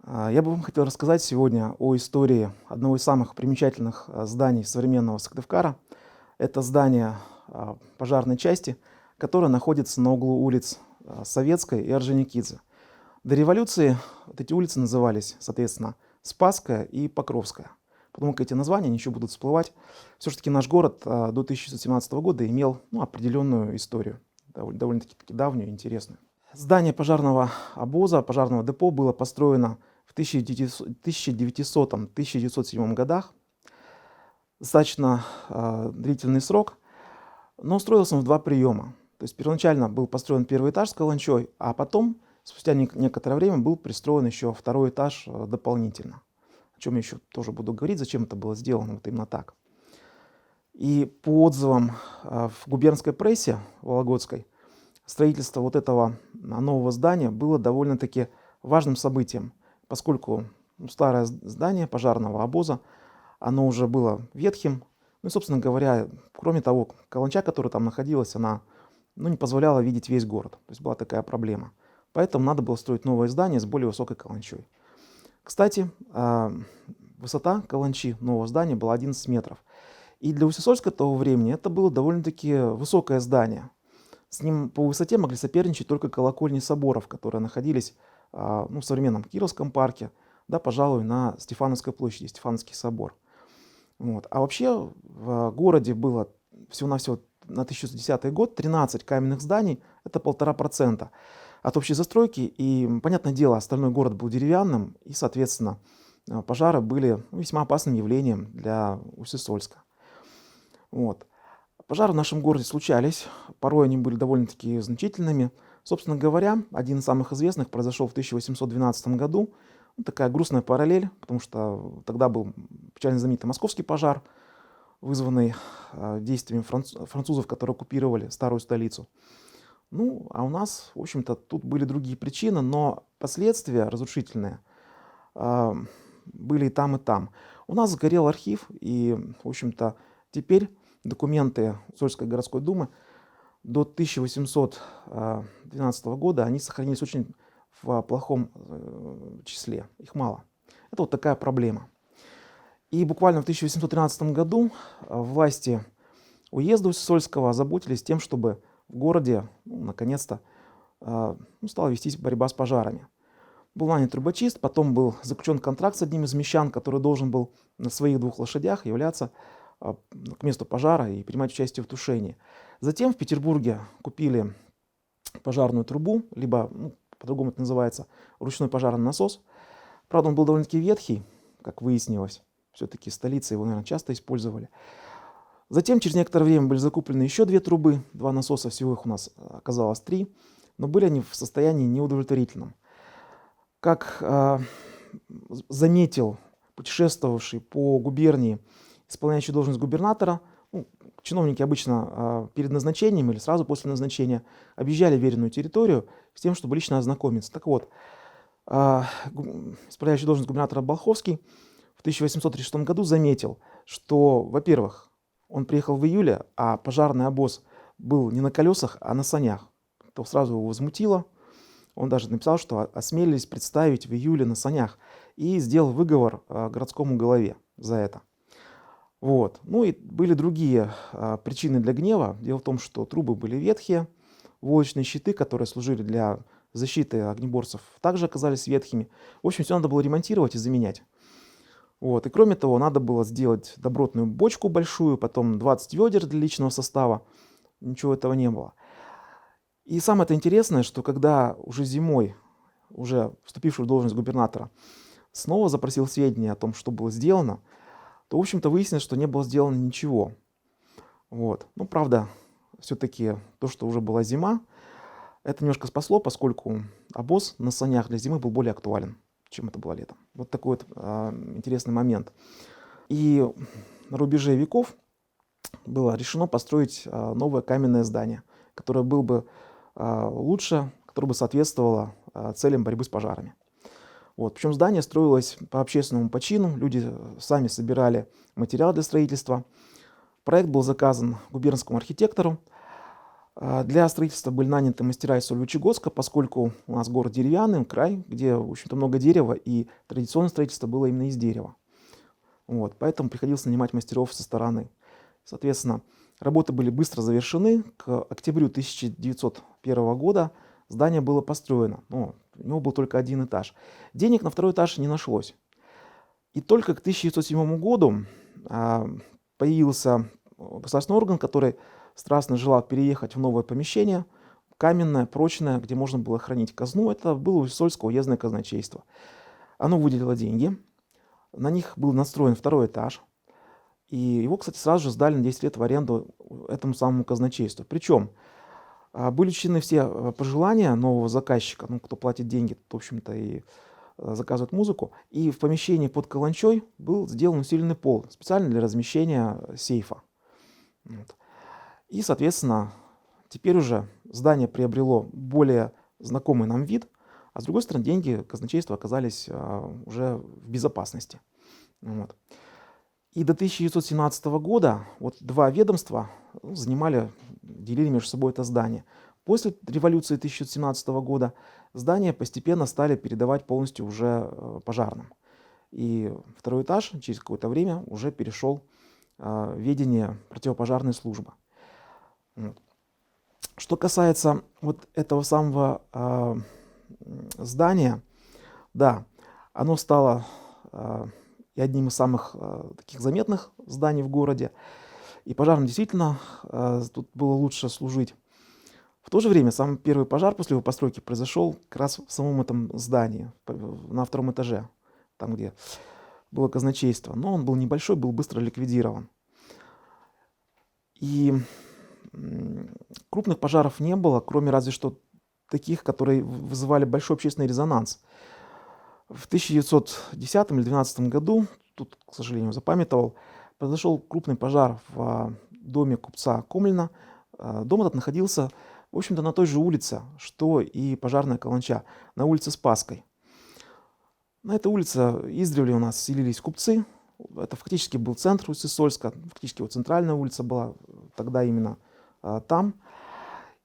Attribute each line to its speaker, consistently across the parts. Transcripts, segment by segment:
Speaker 1: Я бы вам хотел рассказать сегодня о истории одного из самых примечательных зданий современного Сыктывкара. Это здание пожарной части, которое находится на углу улиц Советской и Орджоникидзе. До революции вот эти улицы назывались, соответственно, Спасская и Покровская. Потому как эти названия они еще будут всплывать. Все-таки наш город до 1917 года имел определенную историю, довольно-таки давнюю и интересную. Здание пожарного обоза, пожарного депо было построено в 1900-1907 годах. Достаточно длительный срок, но строился он в два приема. То есть первоначально был построен первый этаж с каланчой, а потом, спустя некоторое время, был пристроен еще второй этаж дополнительно. О чем я еще тоже буду говорить, зачем это было сделано вот именно так. И по отзывам в губернской прессе вологодской, строительство вот этого нового здания было довольно-таки важным событием, поскольку старое здание пожарного обоза, оно уже было ветхим. Ну и, собственно говоря, кроме того, каланча, которая там находилась, она не позволяла видеть весь город. То есть была такая проблема. Поэтому надо было строить новое здание с более высокой каланчой. Кстати, высота каланчи нового здания была 11 метров. И для Усесольска того времени это было довольно-таки высокое здание. С ним по высоте могли соперничать только колокольни соборов, которые находились в современном Кировском парке, да, пожалуй, на Стефановской площади, Стефановский собор. Вот. А вообще в городе было всего-навсего на 1910 год 13 каменных зданий, это 1,5% от общей застройки. И, понятное дело, остальной город был деревянным, и, соответственно, пожары были весьма опасным явлением для Усесольска. Вот. Пожары в нашем городе случались, порой они были довольно-таки значительными. Собственно говоря, один из самых известных произошел в 1812 году. Такая грустная параллель, потому что тогда был печально знаменитый московский пожар, вызванный действиями французов, которые оккупировали старую столицу. Ну, а у нас, в общем-то, тут были другие причины, но последствия разрушительные были и там, и там. У нас сгорел архив, и, в общем-то, теперь документы Усольской городской думы до 1812 года, они сохранились очень в плохом числе, их мало. Это вот такая проблема. И буквально в 1813 году власти уезда Усольского озаботились тем, чтобы в городе наконец-то стала вестись борьба с пожарами. Был нанят трубочист, потом был заключен контракт с одним из мещан, который должен был на своих 2 лошадях являться к месту пожара и принимать участие в тушении. Затем в Петербурге купили пожарную трубу, либо, по-другому это называется, ручной пожарный насос. Правда, он был довольно-таки ветхий, как выяснилось. Все-таки столицы его, наверное, часто использовали. Затем, через некоторое время, были закуплены еще 2 трубы, 2 насоса, всего их у нас оказалось 3, но были они в состоянии неудовлетворительном. Как заметил путешествовавший по губернии исполняющий должность губернатора, чиновники обычно перед назначением или сразу после назначения объезжали веренную территорию с тем, чтобы лично ознакомиться. Так вот, исполняющий должность губернатора Болховский в 1836 году заметил, что, во-первых, он приехал в июле, а пожарный обоз был не на колесах, а на санях. Это сразу его возмутило. Он даже написал, что осмелились представить в июле на санях, и сделал выговор городскому голове за это. Вот. Ну и были другие причины для гнева. Дело в том, что трубы были ветхие, войлочные щиты, которые служили для защиты огнеборцев, также оказались ветхими. В общем, все надо было ремонтировать и заменять. Вот. И кроме того, надо было сделать добротную бочку большую, потом 20 ведер для личного состава. Ничего этого не было. И самое интересное, что когда уже зимой, уже вступивший в должность губернатора, снова запросил сведения о том, что было сделано, то, в общем-то, выяснилось, что не было сделано ничего. Вот. Ну, правда, все-таки то, что уже была зима, это немножко спасло, поскольку обоз на санях для зимы был более актуален, чем это было летом. Вот такой вот интересный момент. И на рубеже веков было решено построить новое каменное здание, которое было бы лучше, которое бы соответствовало целям борьбы с пожарами. Вот. Причем здание строилось по общественному почину, люди сами собирали материал для строительства. Проект был заказан губернскому архитектору. Для строительства были наняты мастера из Сольвычегодска, поскольку у нас город деревянный, край, где, в общем-то, много дерева, и традиционное строительство было именно из дерева. Вот, поэтому приходилось нанимать мастеров со стороны. Соответственно, работы были быстро завершены. К октябрю 1901 года здание было построено. Но у него был только один этаж. Денег на второй этаж не нашлось. И только к 1907 году появился государственный орган, который страстно желал переехать в новое помещение, каменное, прочное, где можно было хранить казну. Это было Усольское уездное казначейство. Оно выделило деньги. На них был настроен второй этаж. И его, кстати, сразу же сдали на 10 лет в аренду этому самому казначейству. Причем были учтены все пожелания нового заказчика, ну, кто платит деньги, тот, в общем-то, и заказывает музыку. И в помещении под каланчой был сделан усиленный пол, специально для размещения сейфа. Вот. И, соответственно, теперь уже здание приобрело более знакомый нам вид, а с другой стороны, деньги казначейства оказались уже в безопасности. Вот. И до 1917 года вот два ведомства делили между собой это здание. После революции 1917 года здание постепенно стали передавать полностью уже пожарным. И второй этаж через какое-то время уже перешел в ведение противопожарной службы. Вот. Что касается вот этого самого здания, да, оно стало и одним из самых таких заметных зданий в городе. И пожарным действительно тут было лучше служить. В то же время самый первый пожар после его постройки произошел как раз в самом этом здании, на втором этаже, там, где было казначейство. Но он был небольшой, был быстро ликвидирован. И крупных пожаров не было, кроме разве что таких, которые вызывали большой общественный резонанс. В 1910 или 2012 году, тут, к сожалению, запамятовал, произошел крупный пожар в доме купца Комлина. Дом этот находился, в общем-то, на той же улице, что и пожарная каланча, на улице Спасской. На этой улице издревле у нас селились купцы. Это фактически был центр Усть-Сысольска, фактически вот центральная улица была тогда именно там.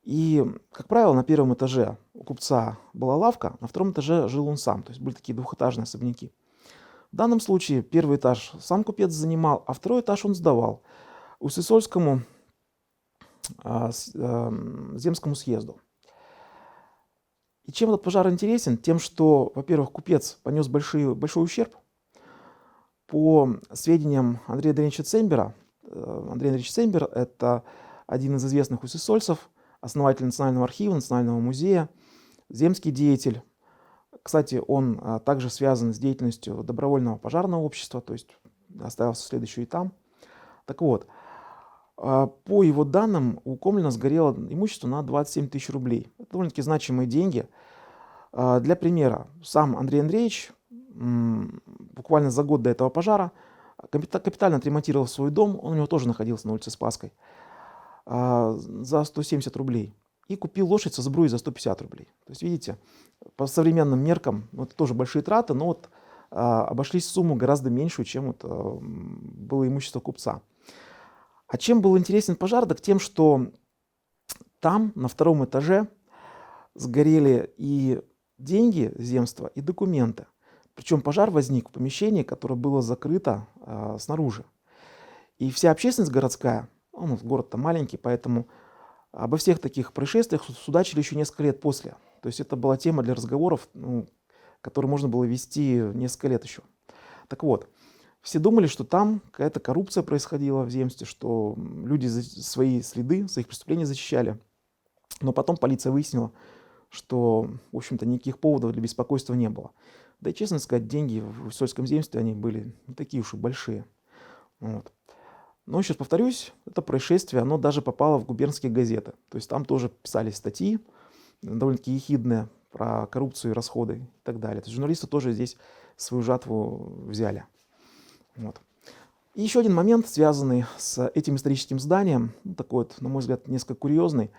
Speaker 1: И, как правило, на первом этаже у купца была лавка, на втором этаже жил он сам. То есть были такие двухэтажные особняки. В данном случае первый этаж сам купец занимал, а второй этаж он сдавал Усть-Сысольскому земскому съезду. И чем этот пожар интересен? Тем, что, во-первых, купец понес большой ущерб. По сведениям Андрея Андреевича Цембера, Андрей Андреевич Цембер — это один из известных усть-сысольцев, основатель Национального архива, Национального музея, земский деятель. Кстати, он также связан с деятельностью добровольного пожарного общества, то есть оставался следующий и там. Так вот, по его данным, у Комлина сгорело имущество на 27 тысяч рублей. Это довольно-таки значимые деньги. Для примера, сам Андрей Андреевич буквально за год до этого пожара капитально отремонтировал свой дом, он у него тоже находился на улице Спасской, за 170 рублей. И купил лошадь со сбруей за 150 рублей. То есть, видите, по современным меркам, это тоже большие траты, но вот обошлись в сумму гораздо меньшую, чем вот, было имущество купца. А чем был интересен пожар? Так тем, что там, на втором этаже, сгорели и деньги земства, и документы. Причем пожар возник в помещении, которое было закрыто снаружи. И вся общественность городская, город-то маленький, поэтому обо всех таких происшествиях судачили еще несколько лет после. То есть это была тема для разговоров, которые можно было вести несколько лет еще. Так вот, все думали, что там какая-то коррупция происходила в земстве, что люди свои следы, своих преступлений защищали. Но потом полиция выяснила, что, в общем-то, никаких поводов для беспокойства не было. Да и, честно сказать, деньги в Усть-Сольском земстве, они были не такие уж и большие. Вот. Но сейчас повторюсь, это происшествие, оно даже попало в губернские газеты. То есть там тоже писали статьи, довольно-таки ехидные, про коррупцию и расходы и так далее. То есть журналисты тоже здесь свою жатву взяли. Вот. И еще один момент, связанный с этим историческим зданием, такой вот, на мой взгляд, несколько курьезный.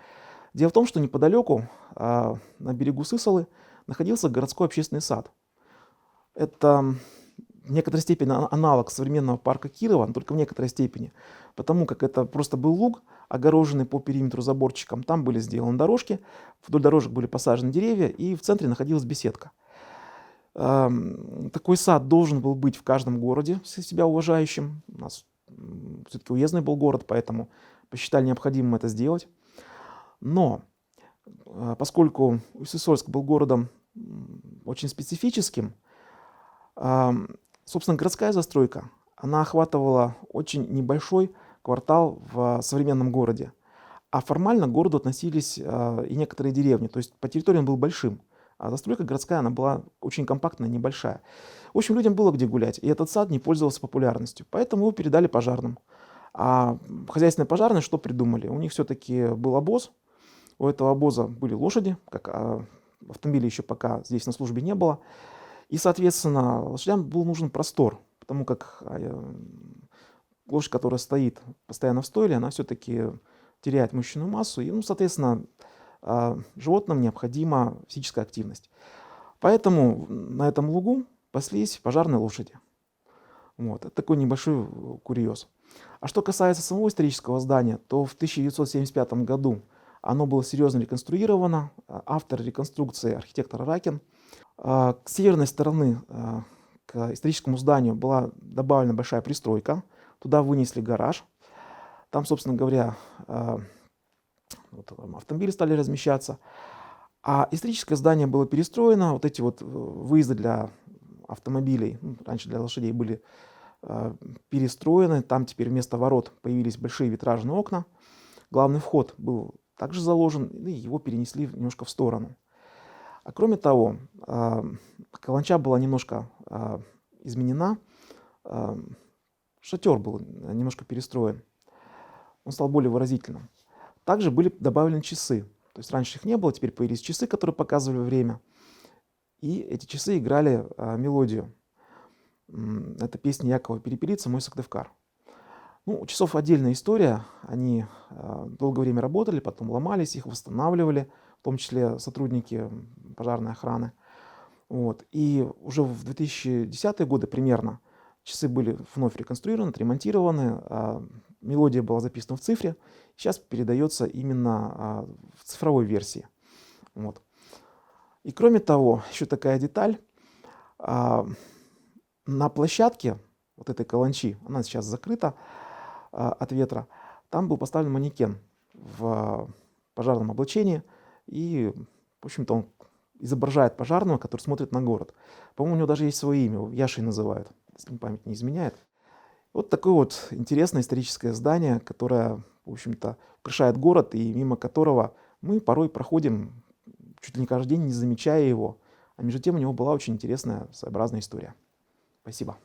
Speaker 1: Дело в том, что неподалеку, на берегу Сысолы, находился городской общественный сад. Это в некоторой степени аналог современного парка Кирова, но только в некоторой степени. Потому как это просто был луг, огороженный по периметру заборчиком. Там были сделаны дорожки, вдоль дорожек были посажены деревья, и в центре находилась беседка. Такой сад должен был быть в каждом городе себя уважающим. У нас все-таки уездный был город, поэтому посчитали необходимым это сделать. Но поскольку Усть-Сысольск был городом очень специфическим, собственно, городская застройка, она охватывала очень небольшой квартал в современном городе. А формально к городу относились и некоторые деревни. То есть по территории он был большим. А застройка городская, она была очень компактная, небольшая. В общем, людям было где гулять, и этот сад не пользовался популярностью. Поэтому его передали пожарным. А хозяйственные пожарные что придумали? У них все-таки был обоз. У этого обоза были лошади, как автомобилей еще пока здесь на службе не было. И, соответственно, лошадям был нужен простор, потому как лошадь, которая стоит постоянно в стойле, она все-таки теряет мышечную массу, и, соответственно, животным необходима физическая активность. Поэтому на этом лугу паслись пожарные лошади. Вот. Это такой небольшой курьез. А что касается самого исторического здания, то в 1975 году оно было серьезно реконструировано. Автор реконструкции — архитектор Ракин. С северной стороны к историческому зданию была добавлена большая пристройка. Туда вынесли гараж. Там, собственно говоря, автомобили стали размещаться. А историческое здание было перестроено. Вот эти вот выезды для автомобилей, раньше для лошадей, были перестроены. Там теперь вместо ворот появились большие витражные окна. Главный вход был также заложен, и его перенесли немножко в сторону. А кроме того, каланча была немножко изменена. Шатер был немножко перестроен. Он стал более выразительным. Также были добавлены часы. То есть раньше их не было, теперь появились часы, которые показывали время. И эти часы играли мелодию. Это песня Якова Перепелицы «Мой Сыктывкар». У часов отдельная история. Они долгое время работали, потом ломались, их восстанавливали, в том числе сотрудники пожарной охраны. Вот. И уже в 2010-е годы примерно часы были вновь реконструированы, отремонтированы, мелодия была записана в цифре, сейчас передается именно в цифровой версии. Вот. И кроме того, еще такая деталь. На площадке вот этой каланчи, она сейчас закрыта от ветра, там был поставлен манекен в пожарном облачении, и, в общем-то, он изображает пожарного, который смотрит на город. По-моему, у него даже есть свое имя, его Яшей называют, если память не изменяет. Вот такое вот интересное историческое здание, которое, в общем-то, украшает город, и мимо которого мы порой проходим чуть ли не каждый день, не замечая его. А между тем у него была очень интересная, своеобразная история. Спасибо.